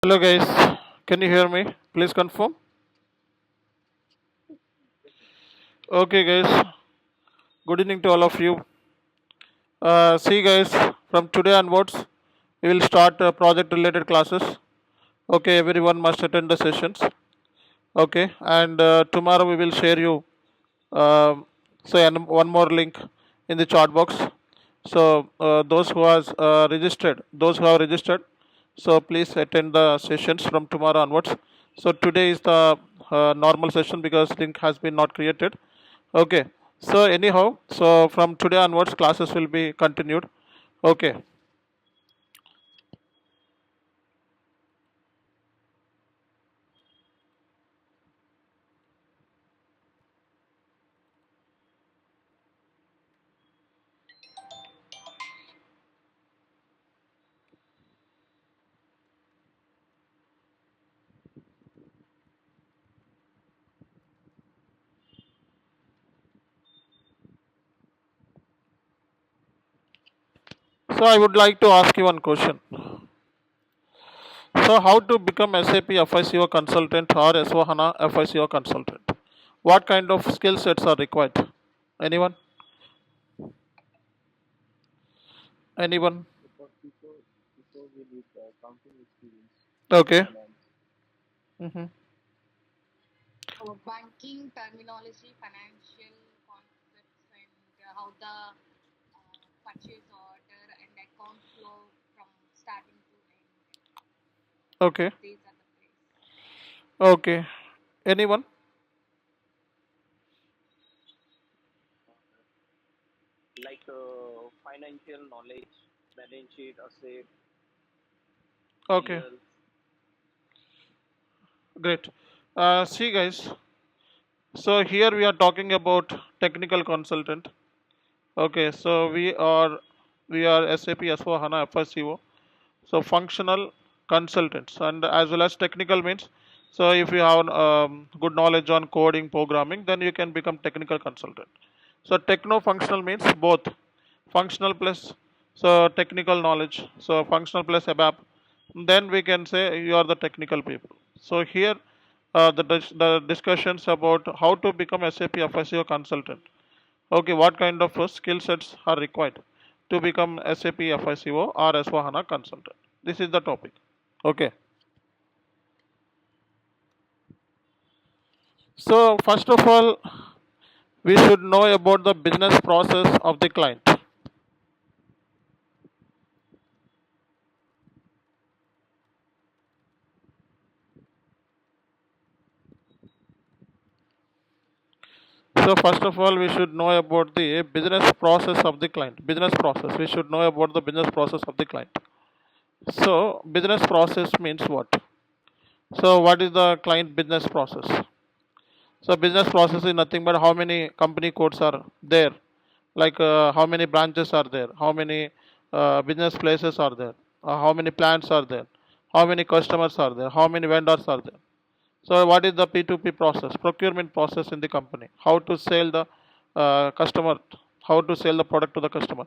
Hello guys, can you hear me? Please confirm. Okay guys, good evening to all of you. See guys, from today onwards, we will start project related classes. Okay, everyone must attend the sessions. Okay, and tomorrow we will share you one more link in the chat box. So those who has registered, those who have registered, so please attend the sessions from tomorrow onwards. So today is the normal session because link has been not created. Okay. So anyhow, so from today onwards, classes will be continued. Okay. So I would like to ask you one question. So how to become SAP FICO consultant or S4HANA FICO consultant? What kind of skill sets are required? Anyone? Anyone? Okay. Mm-hmm. Banking terminology, financial concepts, and how the purchase order and account flow from starting to end. Okay. These are the place. Okay. Anyone? Financial knowledge, balance sheet, asset, Okay. PL. Great. See guys. So here we are talking about technical consultant. Okay. So we are SAP S4HANA FICO. So functional consultants and as well as technical means. So if you have good knowledge on coding, programming, then you can become technical consultant. So techno functional means both functional plus so technical knowledge. So functional plus ABAP. Then we can say you are the technical people. So here the discussions about how to become SAP FICO consultant. Okay, what kind of skill sets are required to become SAP FICO or S4HANA consultant? This is the topic. Okay. So first of all, we should know about the business process of the client. So first of all, we should know about the business process of the client. Business process. We should know about the business process of the client. So business process means what? So what is the client business process? So business process is nothing but how many company codes are there, like how many branches are there, how many business places are there, how many plants are there, how many customers are there, how many vendors are there. So what is the P2P process, procurement process in the company? How to sell the customer, how to sell the product to the customer?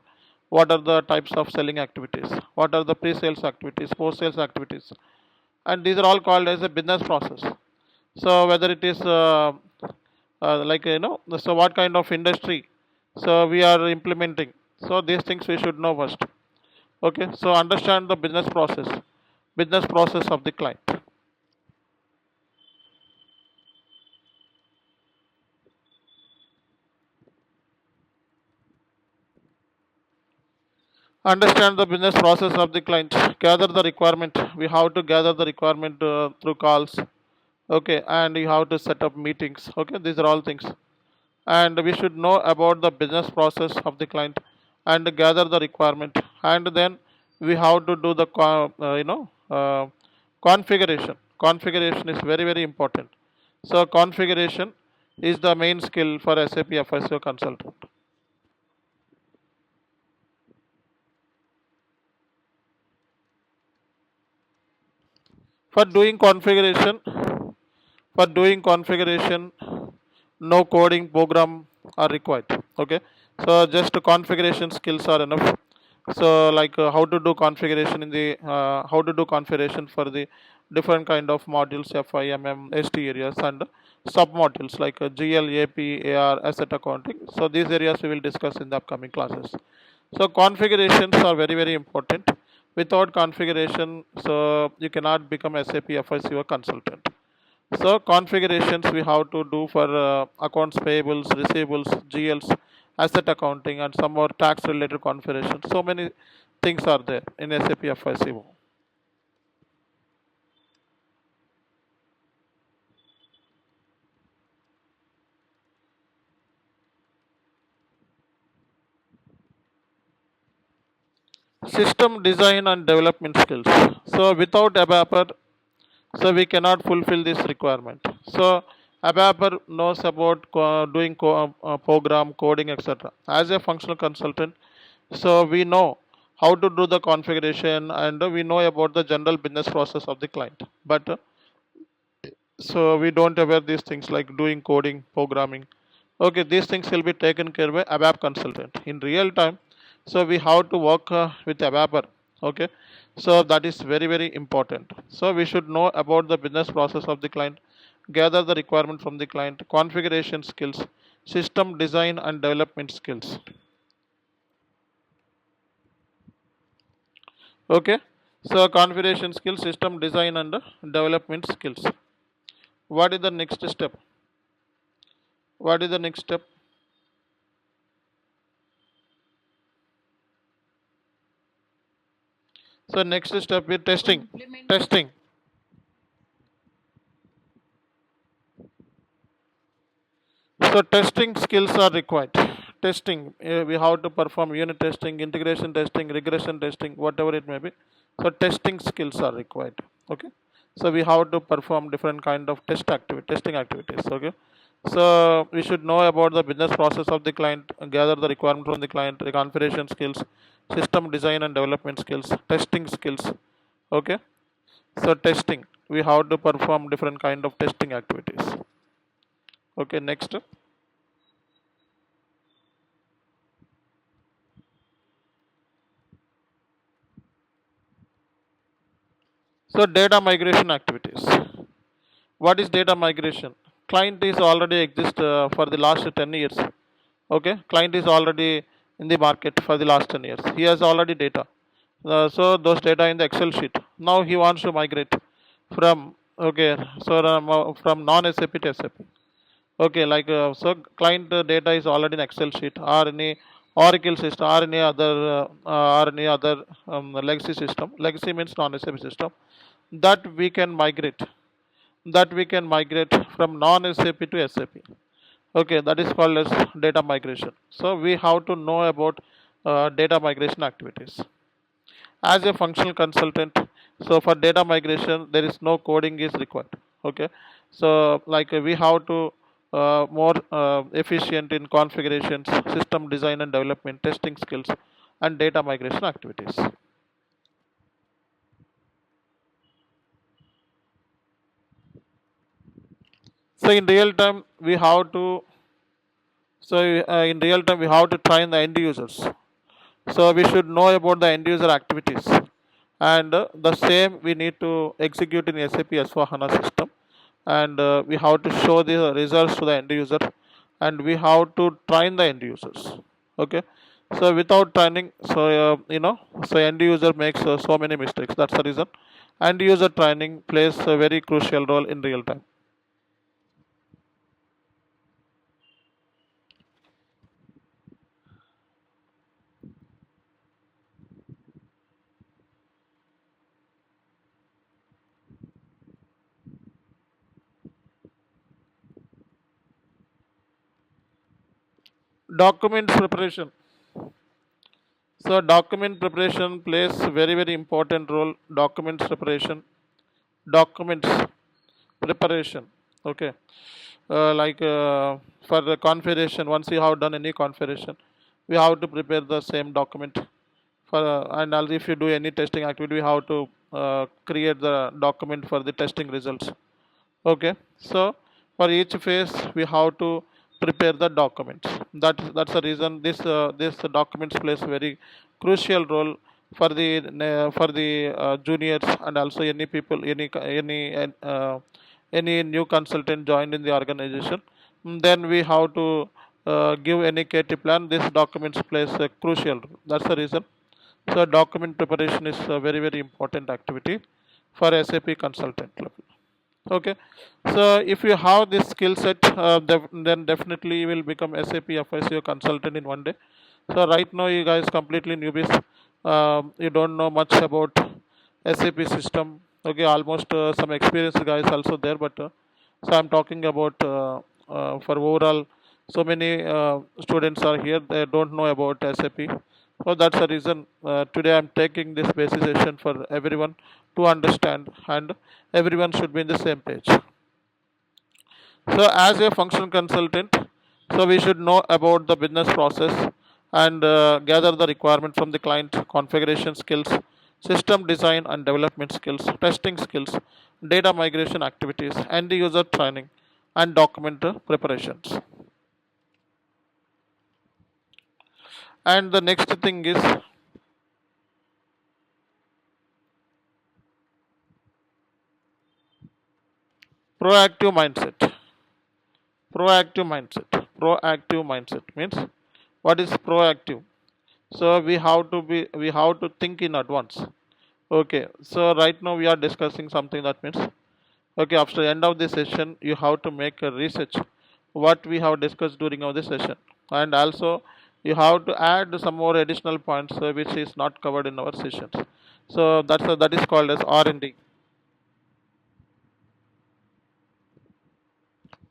What are the types of selling activities? What are the pre-sales activities, post-sales activities? And these are all called as a business process. So whether it is so what kind of industry so we are implementing. So these things we should know first. Okay, so understand the business process of the client. Understand the business process of the client. Gather the requirement. We have to gather the requirement through calls. Okay, and you have to set up meetings. Okay, these are all things. And we should know about the business process of the client and gather the requirement. And then we have to do the configuration. Configuration is very very important. So configuration is the main skill for SAP FICO consultant. For doing configuration, for doing configuration, no coding program are required. Okay, so just configuration skills are enough. So like how to do configuration in the how to do configuration for the different kind of modules, FI, ST areas, and sub modules like GL, AP, AR, asset accounting. So these areas we will discuss in the upcoming classes. So configurations are very very important. Without configuration, so you cannot become SAP FICO consultant. So configurations we have to do for accounts payables, receivables, GLs, asset accounting, and some more tax related configurations. So many things are there in SAP FICO. System design and development skills. So without ABAPer, so we cannot fulfill this requirement. So ABAPer knows about doing program coding, etc. As a functional consultant, so we know how to do the configuration, and we know about the general business process of the client. But so we don't aware these things like doing coding, programming. Okay, these things will be taken care by ABAP consultant in real time. So we have to work with ABAPer. Okay, so that is very very important. So we should know about the business process of the client, gather the requirement from the client, configuration skills, system design and development skills. Okay, so configuration skills, system design and development skills. What is the next step? What is the next step? So next step is testing. Implement. Testing. So testing skills are required. Testing, we have to perform unit testing, integration testing, regression testing, whatever it may be. So testing skills are required. Okay. So we have to perform different kind of testing activities. Okay. So we should know about the business process of the client, gather the requirement from the client, the configuration skills, system design and development skills, testing skills. Okay. So testing, we have to perform different kind of testing activities. Okay, next. So data migration activities. What is data migration? Client is already exist for the last 10 years. Okay, client is already in the market for the last 10 years. He has already data. So those data in the Excel sheet. Now he wants to migrate from okay, so from non-SAP to SAP. Okay, like so client data is already in Excel sheet or any Oracle system or any other legacy system. Legacy means non-SAP system that we can migrate. That we can migrate from non-SAP to SAP. Okay, that is called as data migration. So we have to know about data migration activities. As a functional consultant, so for data migration there is no coding is required. Okay, so like we have to more efficient in configurations, system design and development, testing skills and data migration activities. So in real time we have to so in real time we have to train the end users. So we should know about the end user activities, and the same we need to execute in SAP S4HANA system, and we have to show the results to the end user, and we have to train the end users. Okay, so without training, so so end user makes so many mistakes. That's the reason end user training plays a very crucial role in real time. Documents preparation. So document preparation plays very very important role. Documents preparation, documents preparation. Okay, like for the configuration, once you have done any configuration, we have to prepare the same document. For and also if you do any testing activity, we have to create the document for the testing results. Okay, so for each phase we have to prepare the documents. That's the reason this documents plays very crucial role for the juniors, and also any people, any new consultant joined in the organization. Then we have to give any KT plan. This documents plays a crucial role. That's the reason. So document preparation is a very very important activity for SAP consultant level. Okay, so if you have this skill set, then definitely you will become SAP FICO consultant in one day. So right now you guys completely newbies. You don't know much about SAP system. Okay, almost some experienced guys also there, but so I'm talking about for overall. So many students are here. They don't know about SAP. So that's the reason today I'm taking this basic session for everyone to understand, and everyone should be in the same page. So as a function consultant, so we should know about the business process and gather the requirement from the client, configuration skills, system design and development skills, testing skills, data migration activities, end user training, and document preparations. And the next thing is proactive mindset. Proactive mindset means, what is proactive? So we have to think in advance. Okay, so right now we are discussing something that means, okay, after the end of the session you have to make a research what we have discussed during of the session, and also you have to add some more additional points which is not covered in our sessions. So that is called as R&D.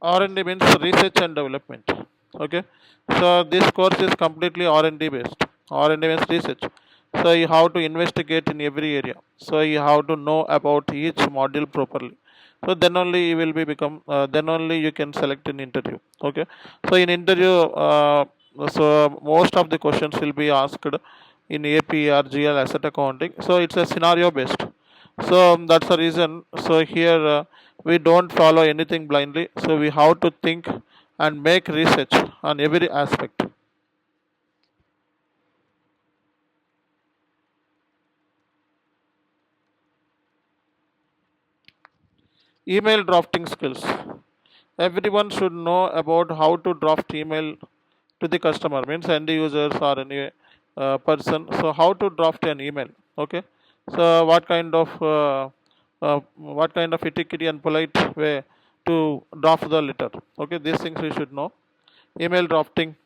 R&D means research and development. Okay, so this course is completely R&D based. R&D means research. So you have to investigate in every area. So you have to know about each module properly. So then only you will be become. Then only you can select an interview. Okay. So in interview, so most of the questions will be asked in AP or GL asset accounting. So it's a scenario based. So that's the reason. So here we don't follow anything blindly. So we have to think and make research on every aspect. Email drafting skills. Everyone should know about how to draft email to the customer, means end users or any person. So how to draft an email? Okay. So what kind of etiquette and polite way to draft the letter? Okay, these things we should know. Email drafting,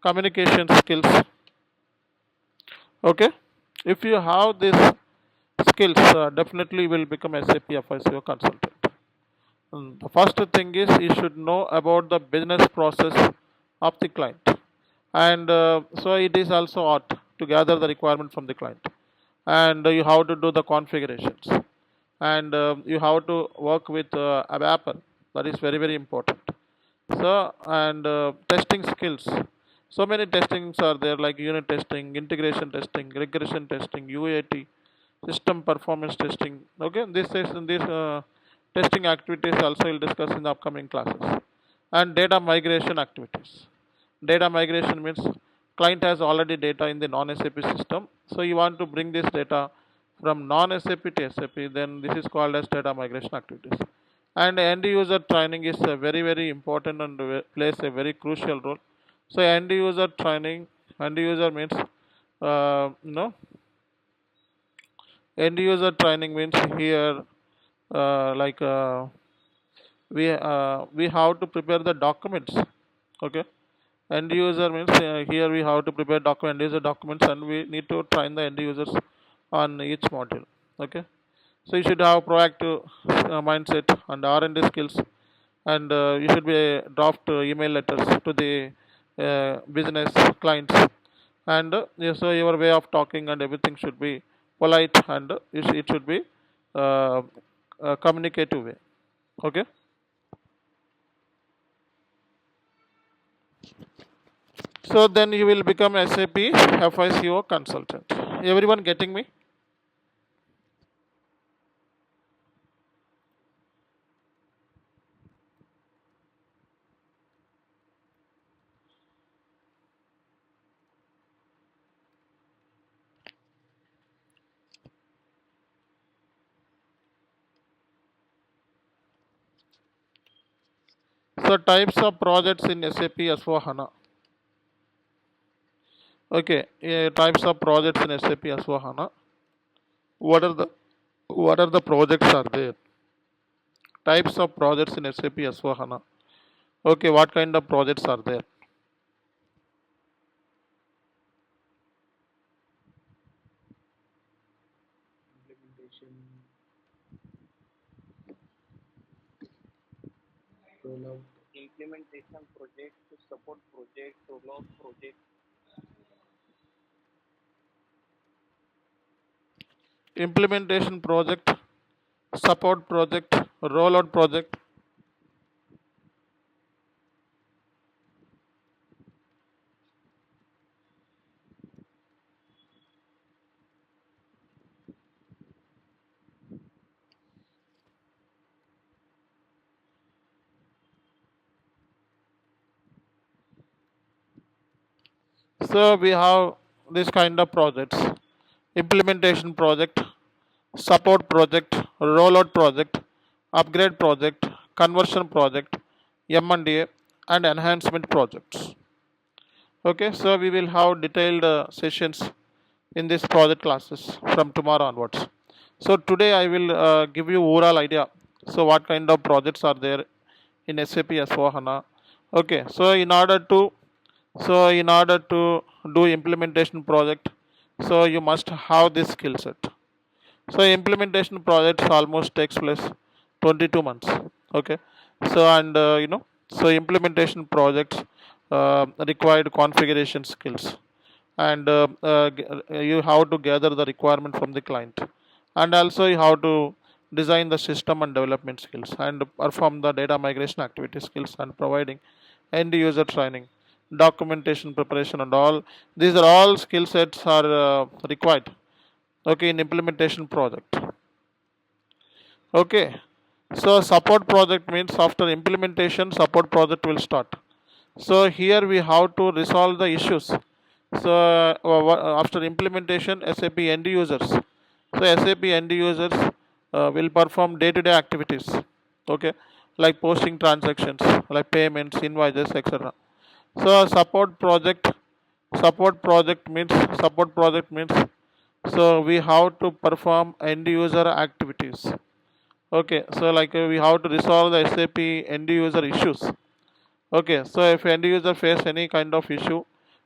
communication skills. Okay, if you have these skills, definitely will become SAP FICO consultant. The first thing is you should know about the business process of the client, and so it is also art to gather the requirement from the client, and you have to do the configurations, and you have to work with ABAP. That is very very important. So and testing skills. So many testings are there, like unit testing, integration testing, regression testing, UAT, system performance testing. Okay, this testing activities also will discuss in the upcoming classes. And data migration activities. Data migration means client has already data in the non-SAP system, so you want to bring this data from non-SAP to SAP. Then this is called as data migration activities. And end user training is a very very important and plays a very crucial role. So end user training, end user means you know end user training means here like we have to prepare the documents. Okay, end user means here we have to prepare end user documents, and we need to train the end users on each module. Okay, so you should have proactive mindset and R&D skills, and you should be draft email letters to the business clients, and so your way of talking and everything should be polite, and it should be uh, communicative way. Okay, so then you will become SAP FICO consultant. Everyone getting me? So types of projects in SAP S4HANA. Okay, types of projects in SAP S4HANA. What are the projects are there? Types of projects in SAP S4HANA. Okay, what kind of projects are there? Implementation, rollout, Implementation project, support project, rollout project. Implementation project, support project, rollout project. So we have this kind of projects: implementation project, support project, rollout project, upgrade project, conversion project, M&A, and enhancement projects. Okay, so we will have detailed sessions in this project classes from tomorrow onwards. So today I will give you overall idea. So what kind of projects are there in SAP S4HANA? Okay, so in order to do implementation project, so you must have this skill set. So implementation projects almost takes place 22 months. Okay, so and so implementation projects required configuration skills, and you have to gather the requirement from the client, and also you have to design the system and development skills, and perform the data migration activity skills, and providing end user training, documentation preparation, and all these are all skill sets are required, okay, in implementation project. Okay, so support project means after implementation support project will start. So here we have to resolve the issues. So after implementation, SAP end users, so SAP end users will perform day to day activities, okay, like posting transactions, like payments, invoices, etc. So support project means so we have to perform end user activities. Okay, so like we have to resolve the SAP end user issues. Okay, so if end user face any kind of issue,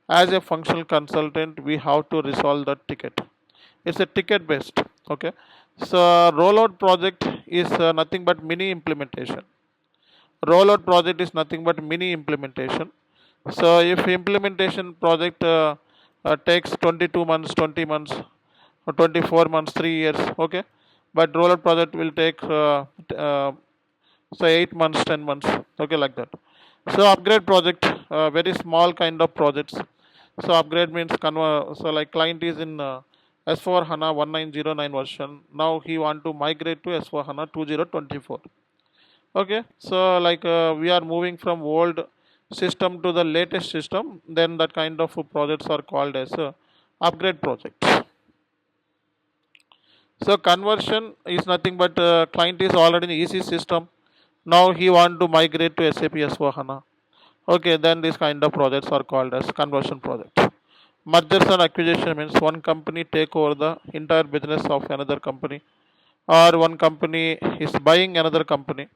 as a functional consultant, we have to resolve that ticket. It's a ticket based. Okay, so rollout project is nothing but mini implementation. Rollout project is nothing but mini implementation. So if implementation project takes 22 months, 20 months, or 24 months, 3 years, okay, but rollout project will take say 8 months, 10 months, okay, like that. So upgrade project, very small kind of projects. So upgrade means so like client is in S4 HANA 1909 version. Now he want to migrate to S4 HANA 2024. Okay, so like we are moving from old system to the latest system, then that kind of projects are called as upgrade projects. So conversion is nothing but client is already in EC system. Now he want to migrate to SAP S4HANA. Okay, then these kind of projects are called as conversion project. Mergers and acquisition means one company take over the entire business of another company, or one company is buying another company.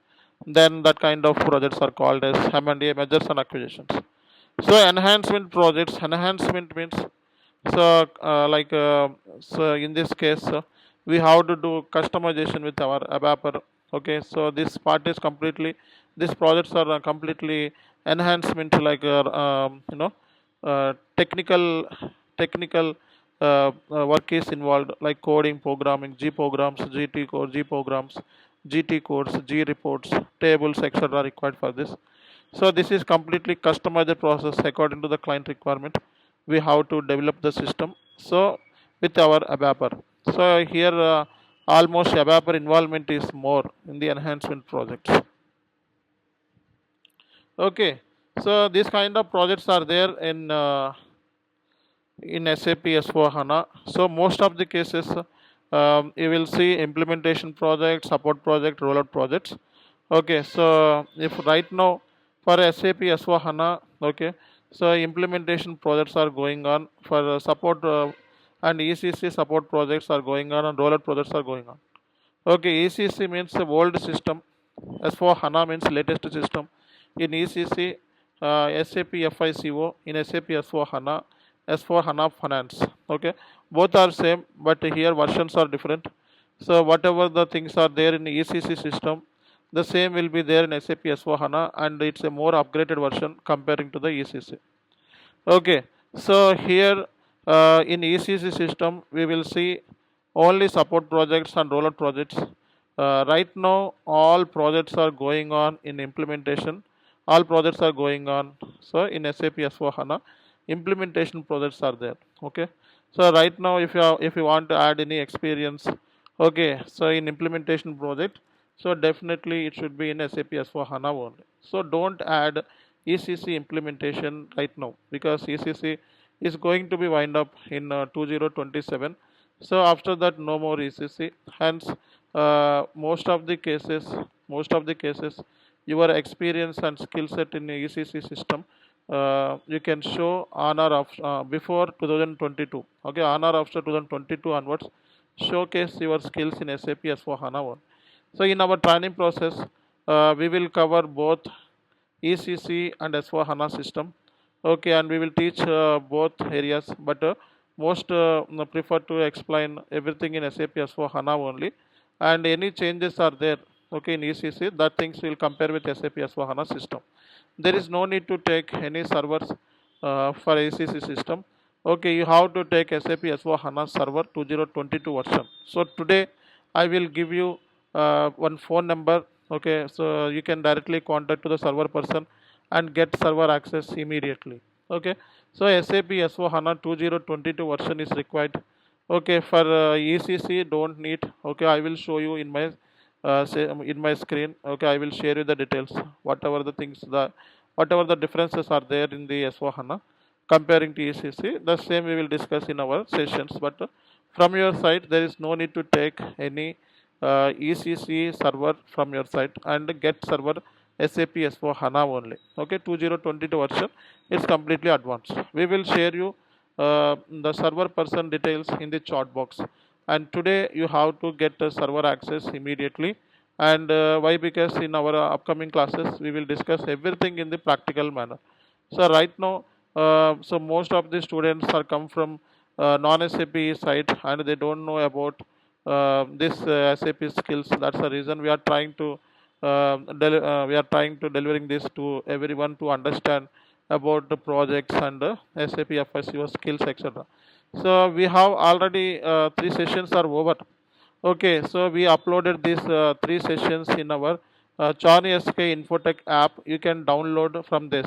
Then that kind of projects are called as M&A, mergers and acquisitions. So enhancement means so so in this case we have to do customization with our ABAPer. Okay, so this part is completely, these projects are completely enhancement, like technical work is involved, like coding, programming, G programs, G programs, GT codes, G reports, tables, etc. required for this. So this is completely customized process according to the client requirement. We have to develop the system. So with our ABAPer. So here almost ABAPer involvement is more in the enhancement projects. Okay. So these kind of projects are there in SAP S4 HANA. So most of the cases you will see implementation project, support project, rollout projects. Okay, so if right now for SAP S4HANA. Okay, so implementation projects are going on for support and ECC support projects are going on and rollout projects are going on. Okay, ECC means the old system. S4HANA means latest system. In ECC, SAP FICO, in SAP S4HANA, S4HANA Finance. Okay, both are same, but here versions are different. So whatever the things are there in the ECC system, the same will be there in SAP S4HANA, and it's a more upgraded version comparing to the ECC. Okay, so here in ECC system, we will see only support projects and rollout projects. Right now, all projects are going on in implementation. All projects are going on. So in SAP S4HANA, implementation projects are there. Okay, so right now, if you want to add any experience, okay, so in implementation project, so definitely it should be in SAP S4HANA only. So don't add ECC implementation right now because ECC is going to be wind up in 2027. So after that, no more ECC. Hence, most of the cases, your experience and skill set in ECC system, you can show on or before 2022. Okay, on or after 2022 onwards, showcase your skills in SAP S4HANA 1. So in our training process, we will cover both ECC and S4HANA system. Okay, and we will teach both areas, but most prefer to explain everything in SAP S4HANA only. And any changes are there, okay, in ECC, that things will compare with SAP S4HANA system. There is no need to take any servers for ECC system. Okay, you have to take SAP S4HANA server 2022 version. So today I will give you one phone number. Okay, so you can directly contact to the server person and get server access immediately. Okay, so SAP S4HANA 2022 version is required. Okay, for ECC don't need. Okay, I will show you in my in my screen. Okay, I will share you the details. Whatever the differences are there in the S4HANA comparing to ECC, the same we will discuss in our sessions. But from your side, there is no need to take any ECC server from your side and get server SAP S4HANA only. Okay, 2022 version is completely advanced. We will share you the server person details in the chat box. And today you have to get server access immediately. And why? Because in our upcoming classes we will discuss everything in the practical manner. So right now, so most of the students are come from non-SAP side and they don't know about this SAP skills. That's the reason we are trying to delivering this to everyone to understand about the projects and SAP FICO skills, etc. So we have already three sessions are over. Okay, so we uploaded these three sessions in our Chani SK Infotech app. You can download from this.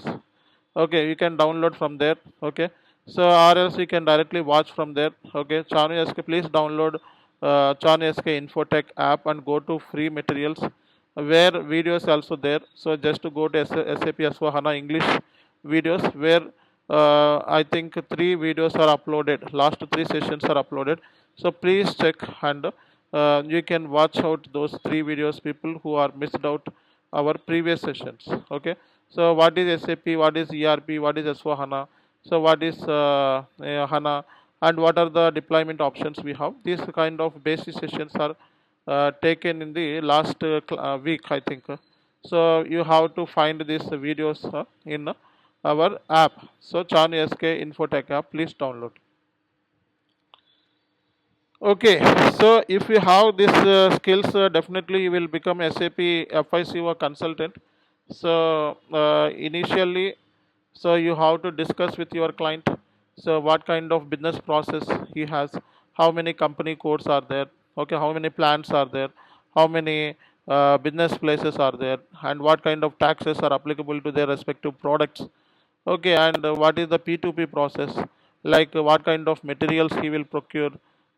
Okay, you can download from there. Okay, so or else you can directly watch from there. Okay, Chani SK, please download Chani SK Infotech app and go to free materials where videos also there. So just to go to SAP S4HANA English videos where I think three videos are uploaded. Last three sessions are uploaded. So please check and you can watch out those three videos, people who are missed out our previous sessions. Okay, so what is SAP, what is ERP, what is S4HANA, so what is HANA, and what are the deployment options we have. These kind of basic sessions are taken in the last week, I think. So you have to find these videos in our app. So Chan SK Infotech app, please download. Okay, so if you have these skills, definitely you will become SAP FICO consultant. So initially, so you have to discuss with your client. So what kind of business process he has, how many company codes are there, okay, how many plants are there, how many business places are there, and what kind of taxes are applicable to their respective products. Okay, and what is the P2P process? Like what kind of materials he will procure,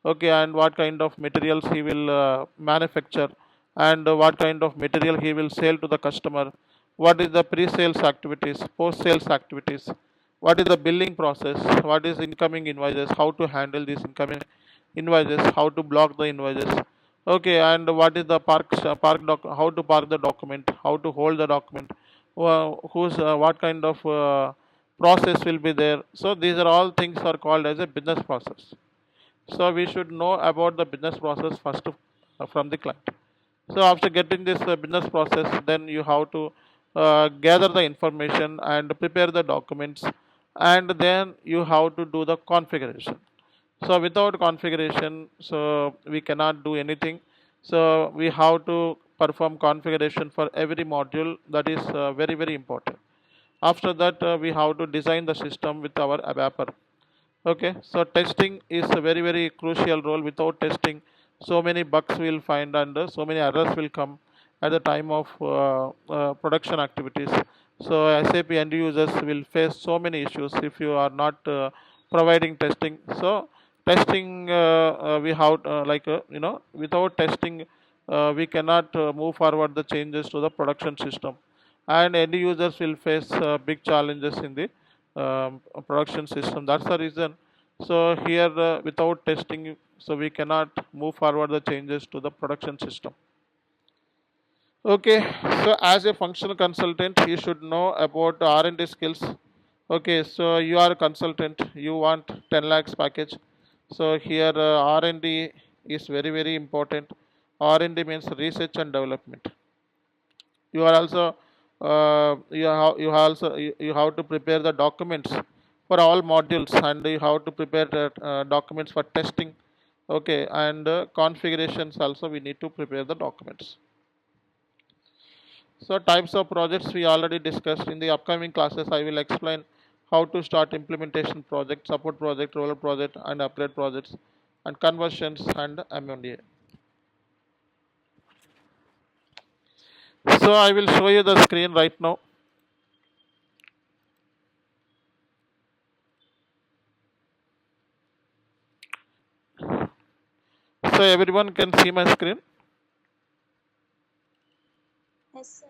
okay, and what kind of materials he will manufacture, and what kind of material he will sell to the customer. What is the pre-sales activities, post-sales activities? What is the billing process? What is incoming invoices? How to handle these incoming invoices? How to block the invoices? Okay, and what is the how to park the document? How to hold the document? whose what kind of process will be there. So these are all things are called as a business process. So we should know about the business process first from the client. So after getting this business process, then you have to gather the information and prepare the documents, and then you have to do the configuration. So without configuration, so we cannot do anything. So we have to perform configuration for every module. That is very very important. After that, we have to design the system with our ABAPer. Okay, so testing is a very very crucial role. Without testing, so many bugs will find, and so many errors will come at the time of production activities. So SAP end users will face so many issues if you are not providing testing. So testing, we have without testing, we cannot move forward the changes to the production system, and end users will face big challenges in the production system. That's the reason. So here, without testing, so we cannot move forward the changes to the production system. Okay, so as a functional consultant, you should know about R&D skills. Okay, so you are a consultant, you want 10 lakhs package. So here R&D is very very important. R&D means research and development. You are also you have to prepare the documents for all modules, and you have to prepare the documents for testing. Okay, and configurations also we need to prepare the documents. So types of projects we already discussed. In the upcoming classes I will explain how to start implementation project, support project, roller project, and upgrade projects, and conversions and M&A. So I will show you the screen right now. So everyone can see my screen. Yes, sir.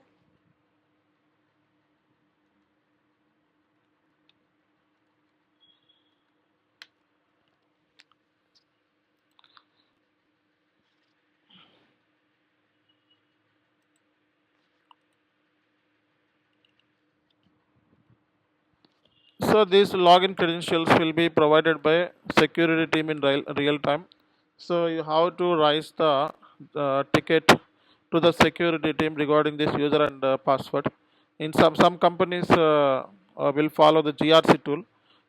So these login credentials will be provided by security team in real time. So you have to raise the ticket to the security team regarding this user and password. In some companies will follow the GRC tool.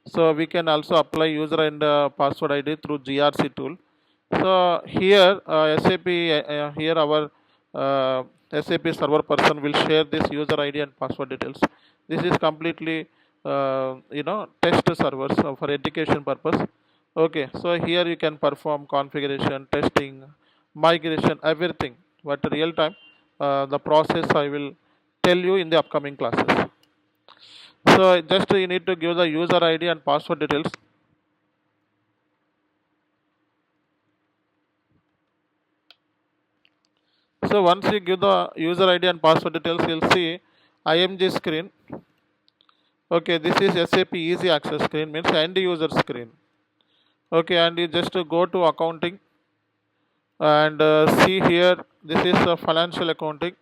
So we can also apply user and password ID through GRC tool. So here SAP here our SAP server person will share this user ID and password details. This is completely test servers for education purpose. Okay, so here you can perform configuration, testing, migration, everything. But real time, the process I will tell you in the upcoming classes. So just you need to give the user ID and password details. So once you give the user ID and password details, you'll see IMG screen. Okay, this is SAP Easy Access screen, means end user screen. Okay, and you just go to accounting and see here, this is financial accounting,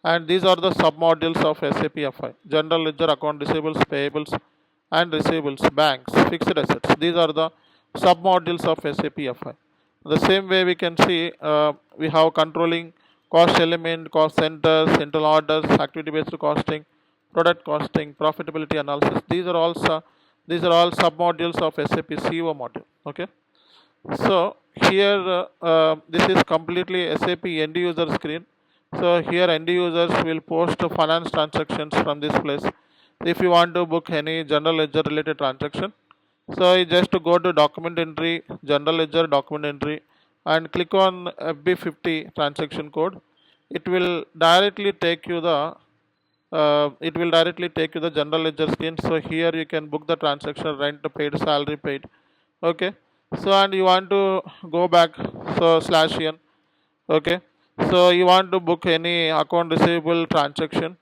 and these are the sub modules of SAP FI: general ledger, account receivables, payables, and receivables, banks, fixed assets. These are the sub modules of SAP FI. The same way we can see we have controlling, cost element, cost centers, internal orders, activity based costing, product costing, profitability analysis. These are all sub modules of SAP CO module. Okay, so here this is completely SAP end user screen. So here end users will post finance transactions from this place. If you want to book any general ledger related transaction, so you just go to document entry, general ledger document entry, and click on FB50 transaction code. It will directly take you the general ledger screen. So here you can book the transaction, rent paid, salary paid. Okay, so and you want to go back, so /n. Okay, so you want to book any account receivable transaction,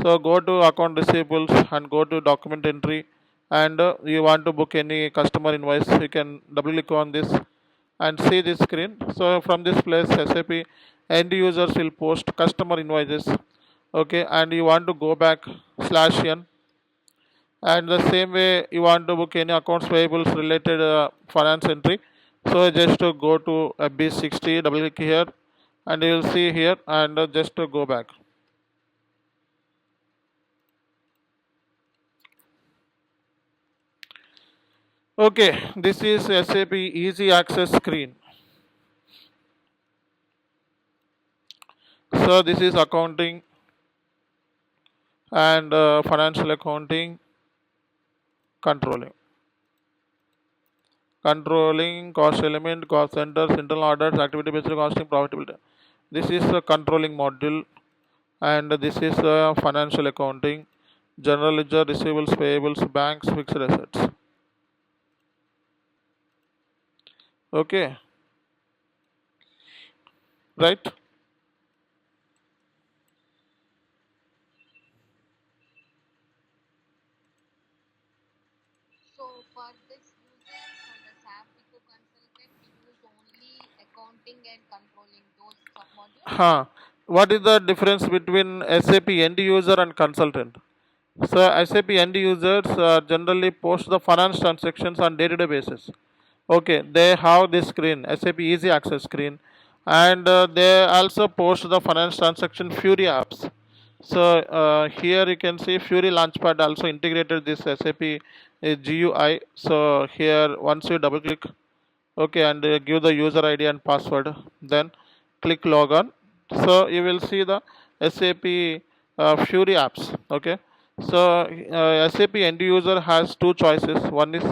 so go to account receivables and go to document entry, and you want to book any customer invoice, you can double click on this and see this screen. So from this place SAP end users will post customer invoices Okay, and you want to go back /n, and the same way you want to book any accounts payables related finance entry. So just to go to B60, double click here, and you will see here, and just to go back. Okay, this is SAP easy access screen. So this is accounting and financial accounting, controlling. Controlling cost element, cost centers, internal orders, activity based costing, profitability. This is the controlling module, and this is financial accounting, general ledger, receivables, payables, banks, fixed assets. Okay, right? So for this user, for the SAP FICO consultant, we use only accounting and controlling those submodules. Huh. What is the difference between SAP end user and consultant? So SAP end users generally post the finance transactions on day-to-day basis. Okay, they have this screen, SAP Easy Access screen, and they also post the finance transaction Fury apps. So here you can see Fury Launchpad also integrated this SAP GUI. So here once you double click, okay, and give the user ID and password, then click logon. So you will see the SAP Fury apps. Okay, so SAP end user has two choices, one is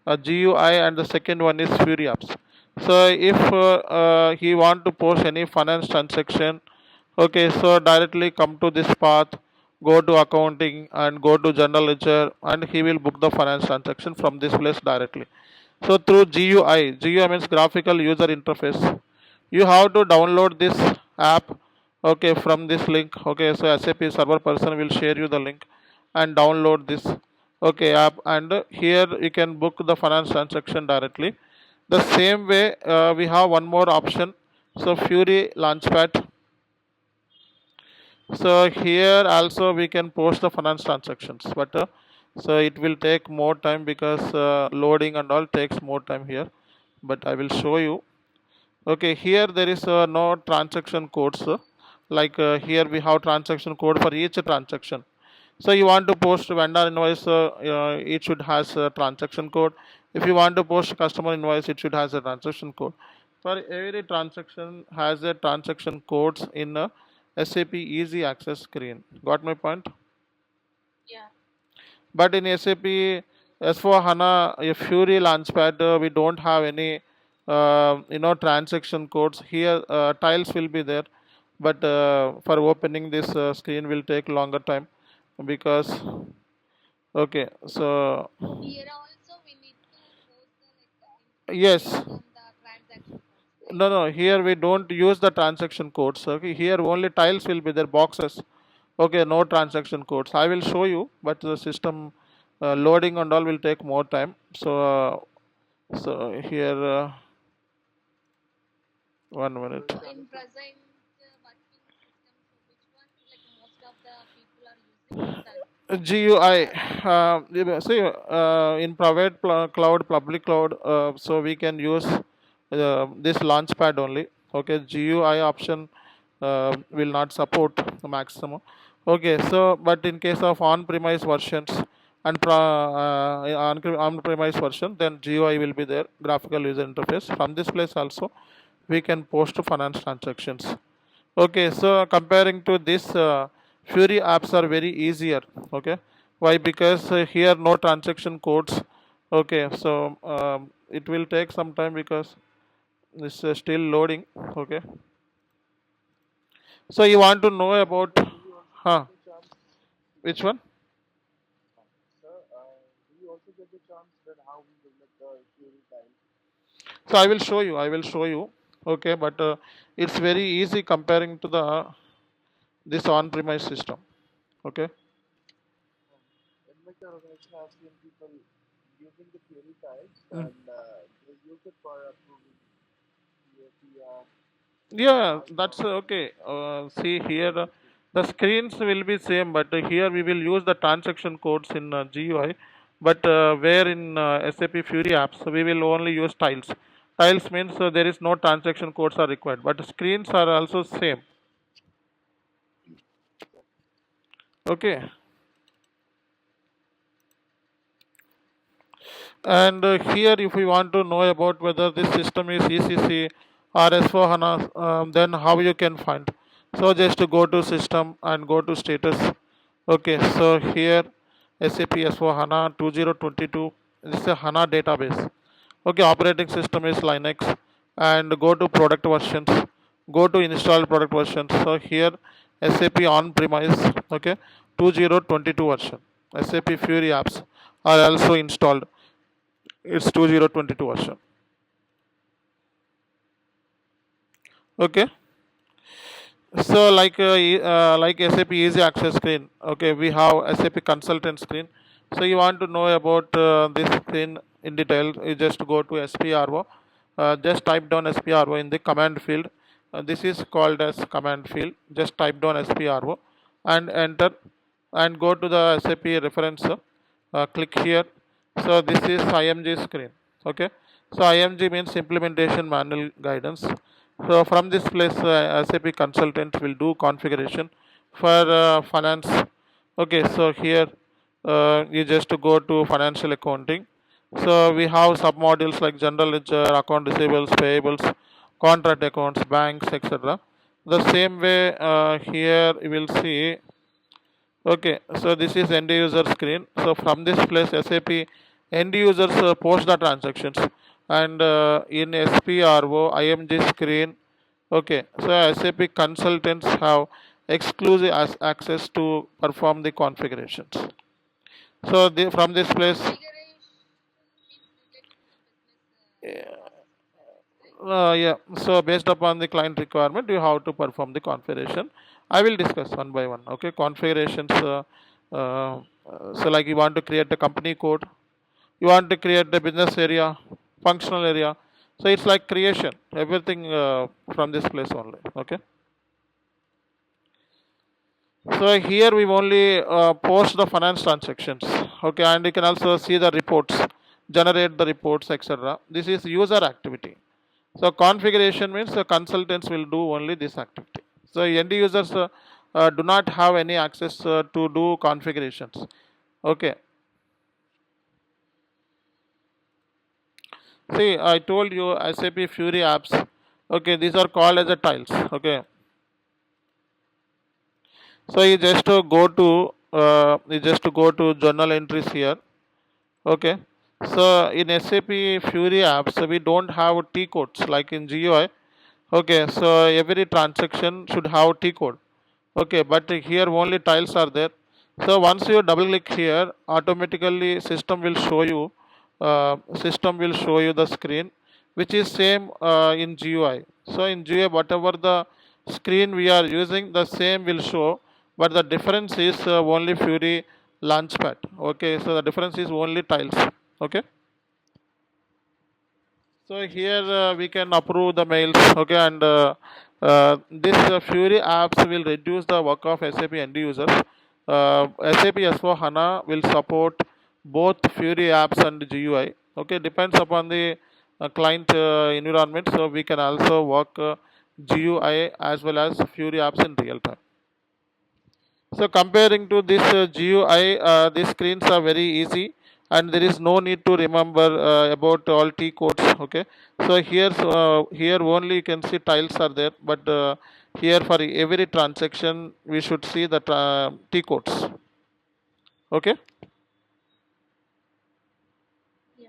GUI and the second one is Fury apps. So if he want to post any finance transaction, okay, so directly come to this path, go to accounting and go to general ledger, and he will book the finance transaction from this place directly. So through GUI means graphical user interface. You have to download this app, okay, from this link. Okay, so SAP server person will share you the link and download this, okay, app, and here you can book the finance transaction directly. The same way we have one more option. So Fury Launchpad. So here also we can post the finance transactions, but so it will take more time because loading and all takes more time here. But I will show you. Okay, here there is no transaction codes. Like here we have transaction code for each transaction. So you want to post vendor invoice, it should has a transaction code. If you want to post customer invoice, it should has a transaction code. For every transaction has a transaction codes in a SAP Easy Access screen. Got my point? Yeah. But in SAP S4HANA, a Fury Launchpad, we don't have any, transaction codes. Here, tiles will be there, but for opening this screen will take longer time because, okay, so Here also we need to post the yes, based on the transaction codes, right? no, no, here we don't use the transaction codes. Okay, here only tiles will be there, boxes. Okay, no transaction codes. I will show you, but the system loading and all will take more time. So here, one minute. So in present working system, so which one like most of the people are using the GUI. See, in private cloud, public cloud, so we can use this launchpad only. Okay, GUI option will not support the maximum. Okay, so but in case of on-premise versions and on-premise version, then GUI will be there, graphical user interface. From this place also, we can post finance transactions. Okay, so comparing to this, Fury apps are very easier. Okay, why? Because here no transaction codes. Okay, so it will take some time because this is still loading. Okay, so you want to know about, Do we also huh? get the chance? Which one? Sir, do we also get the chance that how we develop the theory time? So I will show you. I will show you. Okay, but it's very easy comparing to the this on-premise system. Okay. In my organization, I've seen people using the theory tiles Mm. and they use it for approving PAPR, Yeah, mark that's down, okay. See here, everything. The screens will be same, but here we will use the transaction codes in GUI. But where in SAP Fury apps, we will only use tiles. Tiles means there is no transaction codes are required, but screens are also same. Okay. And here, if we want to know about whether this system is ECC or S4HANA, then how you can find. So just to go to system and go to status. Okay, so here SAP S4HANA 2022. This is a HANA database. Okay, operating system is Linux, and go to product versions. Go to install product versions. So here SAP on premise. Okay, 2022 version. SAP Fury apps are also installed. It's 2022 version. Okay, so like SAP easy access screen. Okay, we have SAP consultant screen. So you want to know about this screen in detail, you just go to SPRO. Just type down SPRO in the command field. This is called as command field. Just type down SPRO and enter, and go to the SAP reference. Click here. So this is IMG screen. Okay, so IMG means implementation manual guidance. So from this place, SAP consultant will do configuration for finance. Okay, so here you just go to financial accounting. So we have sub modules like general ledger, account receivables, payables, contract accounts, banks, etc. The same way here you will see. Okay, so this is end user screen. So from this place, SAP end users post the transactions, and in SPRO IMG screen. Okay, so SAP consultants have exclusive access to perform the configurations. So from this place, Configuration means related to business process, right? yeah. So based upon the client requirement, you have to perform the configuration. I will discuss one by one. Okay, configurations. So like you want to create a company code, you want to create the business area, functional area. So it's like creation. Everything from this place only. Okay. So here we only post the finance transactions. Okay, and you can also see the reports, generate the reports, etc. This is user activity. So configuration means the consultants will do only this activity. So end users do not have any access to do configurations. Okay. See, I told you SAP Fury apps. Okay, these are called as a tiles. Okay. So you just go to journal entries here. Okay. So in SAP Fury apps, we don't have T codes like in GUI. Okay, so every transaction should have T code. Okay, but here only tiles are there. So once you double click here, automatically system will show you the screen, which is same in GUI. So in GUI, whatever the screen we are using, the same will show, but the difference is only Fury Launchpad. Okay, so the difference is only tiles. Okay. So here we can approve the mails. Okay, and this Fury apps will reduce the work of SAP end users. SAP S4 HANA will support both Fury apps and GUI. Okay, depends upon the client environment. So we can also work GUI as well as Fury apps in real time. So comparing to this GUI, these screens are very easy, and there is no need to remember about all T codes. Okay, so here only you can see tiles are there, but here for every transaction we should see the T codes. Okay. Yeah.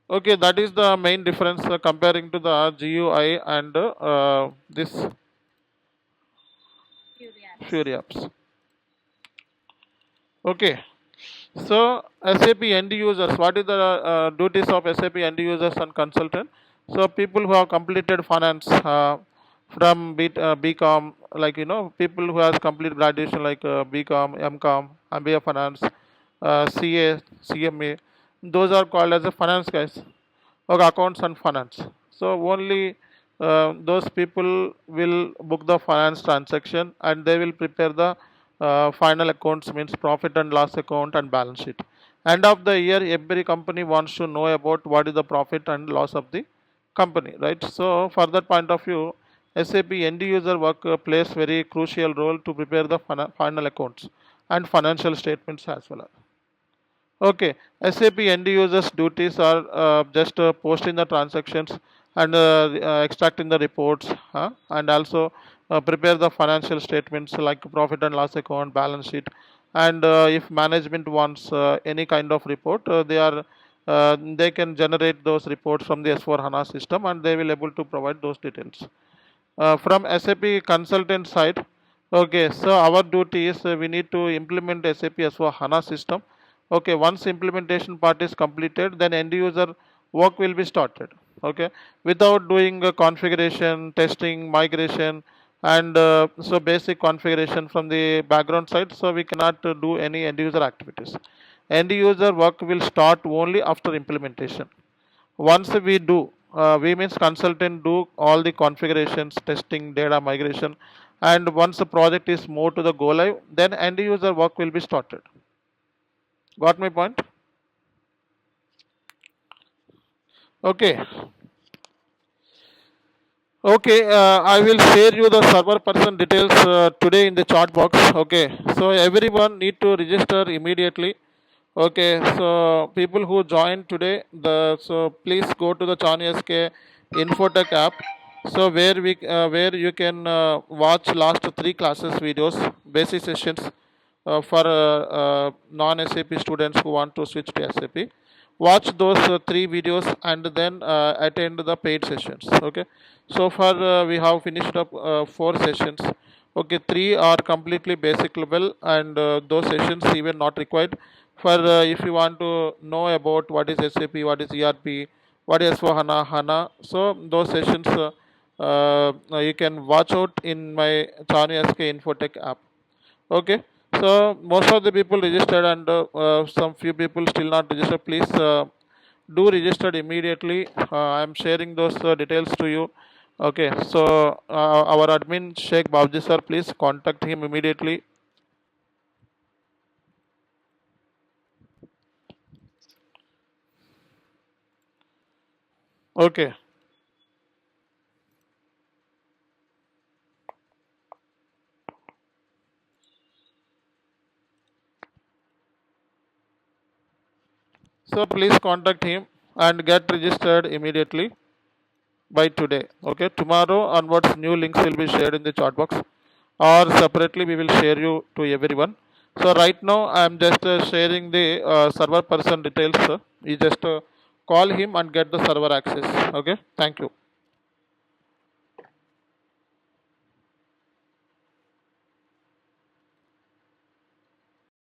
Okay, that is the main difference comparing to the GUI and this Fury apps. Fury apps. Okay. So SAP end users, what is the duties of SAP end users and consultant? So people who have completed finance from BCom, like people who has completed graduation like BCom, MCom, MBA finance, CA, CMA, those are called as a finance guys, or accounts and finance. So only those people will book the finance transaction and they will prepare the final accounts, means profit and loss account and balance sheet. End of the year, every company wants to know about what is the profit and loss of the company, right? So for that point of view, SAP end user work plays very crucial role to prepare the final accounts and financial statements as well. Okay, SAP end users duties are just posting the transactions and extracting the reports, and also prepare the financial statements like profit and loss account, balance sheet, and if management wants any kind of report, they can generate those reports from the S4 HANA system and they will able to provide those details. From SAP consultant side, okay, so our duty is we need to implement SAP S4 HANA system. Okay, once implementation part is completed, then end user work will be started. Okay, without doing configuration, testing, migration, and so basic configuration from the background side, so we cannot do any end user activities. End user work will start only after implementation. Once we do, we means consultant do all the configurations, testing, data migration, and once the project is moved to the go live, then end user work will be started. Got my point? Okay. Okay, I will share you the server person details today in the chat box. Okay, so everyone need to register immediately. Okay, so people who joined today, so please go to the ChanSK Infotech app. So where you can watch last three classes videos, basic sessions for non-SAP students who want to switch to SAP. Watch those three videos and then attend the paid sessions. Okay, so far we have finished up four sessions. Okay, three are completely basic level and those sessions even not required for if you want to know about what is SAP, what is ERP, what is for HANA. So those sessions you can watch out in my ChanSK Infotech app. Okay, so most of the people registered and some few people still not registered. Please do register immediately. I am sharing those details to you. Okay, so our admin Sheikh Babji sir, please contact him immediately. Okay. So please contact him and get registered immediately by today. Okay, tomorrow onwards new links will be shared in the chat box or separately we will share you to everyone. So right now I am just sharing the server person details. You just call him and get the server access. Okay, thank you.